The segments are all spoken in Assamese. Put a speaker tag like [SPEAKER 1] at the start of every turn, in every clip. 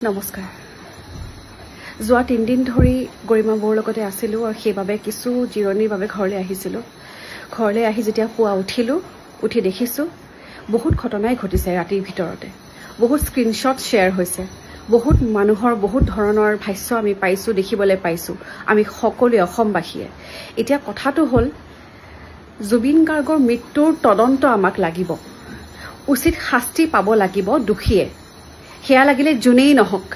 [SPEAKER 1] নমস্কাৰ যোৱা 3 দিন ধৰি গৰিমা বৌৰ লগতে আছিলো আৰু সেইবাবে কিছু জিৰণিৰ বাবে ঘৰলৈ আহিছিলো ঘৰলৈ আহি যেতিয়া পুৱা উঠি দেখিছো বহুত ঘটনাই ঘটিছে ৰাতিৰ ভিতৰতে বহুত স্ক্ৰিনশ্বট শ্বেয়াৰ হৈছে বহুত মানুহৰ বহুত ধৰণৰ ভাষ্য আমি পাইছো দেখিবলৈ পাইছো আমি সকলোৱে অসমবাসীয়ে এতিয়া কথাটো হল জুবিন গাৰ্গৰ মৃত্যুৰ তদন্ত আমাক লাগিব উচিত শাস্তি পাব লাগিব দুখীয়ে হেয়া লাগিলে জুনেই নহক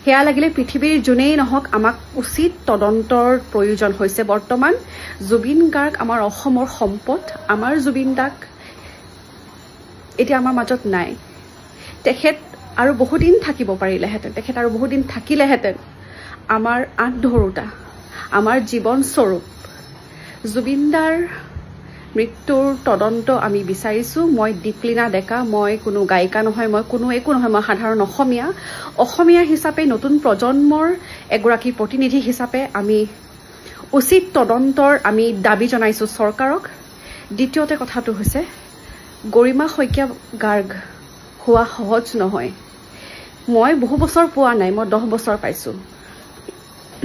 [SPEAKER 1] হেয়া লাগিলে পৃথিৱীৰ জুনেই নহক আমাক উচিত তদন্তৰ প্ৰয়োজন হৈছে বৰ্তমান জুবিন গাৰ্গ আমাৰ অসমৰ সম্পদ আমাৰ জুবিন দাক এতিয়া আমাৰ মাজত নাই তেখেত আৰু বহুদিন থাকিব পাৰিলেহেঁতেন তেখেত আৰু বহুদিন থাকিলেহেঁতেন আমাৰ আঁত ধৰোতা আমাৰ জীৱন স্বৰূপ জুবিন দাৰ মৃত্যুৰ তদন্ত আমি বিচাৰিছো মই দীপলিনা ডেকা মই কোনো গায়িকা নহয় মই কোনো একো নহয় মই সাধাৰণ অসমীয়া হিচাপে নতুন প্ৰজন্মৰ এগৰাকী প্ৰতিনিধি হিচাপে আমি উচিত তদন্তৰ আমি দাবী জনাইছো চৰকাৰক দ্বিতীয়তে কথাটো হৈছে গৰিমা শইকীয়া গাৰ্গ হোৱা সহজ নহয় মই বহু বছৰ পোৱা নাই মই 10 বছৰ পাইছো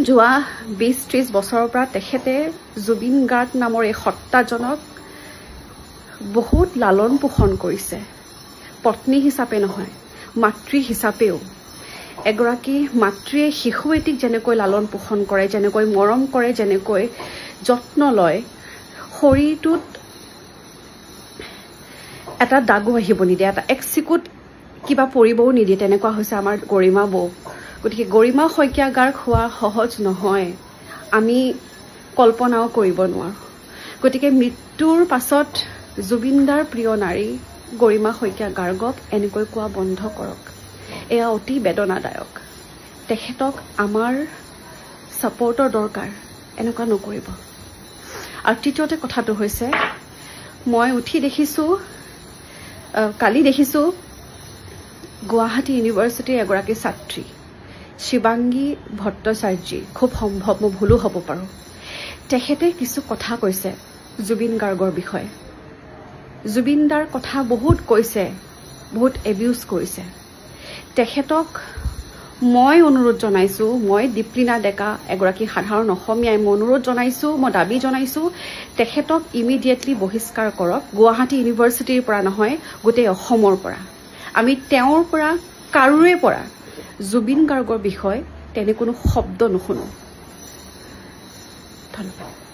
[SPEAKER 1] যোৱা 20-30 বছৰৰ পৰা তেখেতে জুবিন গাৰ্গ নামৰ এই সত্তাজনক বহুত লালন পোষণ কৰিছে পত্নী হিচাপে নহয় মাতৃ হিচাপেও এগৰাকী মাতৃয়ে শিশু এটিক যেনেকৈ লালন পোষণ কৰে যেনেকৈ মৰম কৰে যেনেকৈ যত্ন লয় শৰীৰটোত এটা দাগো আহিব নিদিয়ে এটা একচিকুট কিবা পৰিবও নিদিয়ে তেনেকুৱা হৈছে আমাৰ গৰিমা বৌ গতিকে গৰিমা শইকীয়া গাৰ্গ হোৱা সহজ নহয় আমি কল্পনাও কৰিব নোৱাৰো গতিকে মৃত্যুৰ পাছত জুবিনদাৰ প্ৰিয় নাৰী গৰিমা শইকীয়া গাৰ্গক এনেকৈ কোৱা বন্ধ কৰক এয়া অতি বেদনাদায়ক তেখেতক আমাৰ সাপোৰ্টৰ দৰকাৰ এনেকুৱা নকৰিব আৰু তৃতীয়তে কথাটো হৈছে মই উঠি দেখিছো কালি দেখিছো গুৱাহাটী ইউনিভাৰ্চিটিৰ এগৰাকী ছাত্ৰী শিৱাংগী ভট্টাচাৰ্যী খুব সম্ভৱ মই ভুলো হ'ব পাৰো তেখেতে কিছু কথা কৈছে জুবিন গাৰ্গৰ বিষয়ে জুবিন দাৰ কথা বহুত কৈছে বহুত এবিউজ কৰিছে তেখেতক মই অনুৰোধ জনাইছো মই দীপলিনা ডেকা এগৰাকী সাধাৰণ অসমীয়াই মই অনুৰোধ জনাইছো মই দাবী জনাইছো তেখেতক ইমিডিয়েটলি বহিষ্কাৰ কৰক গুৱাহাটী ইউনিভাৰ্চিটিৰ পৰা নহয় গোটেই অসমৰ পৰা আমি তেওঁৰ পৰা কাৰোৰে পৰা জুবিন গাৰ্গৰ বিষয়ে তেনে কোনো শব্দ নুশুনো ধন্যবাদ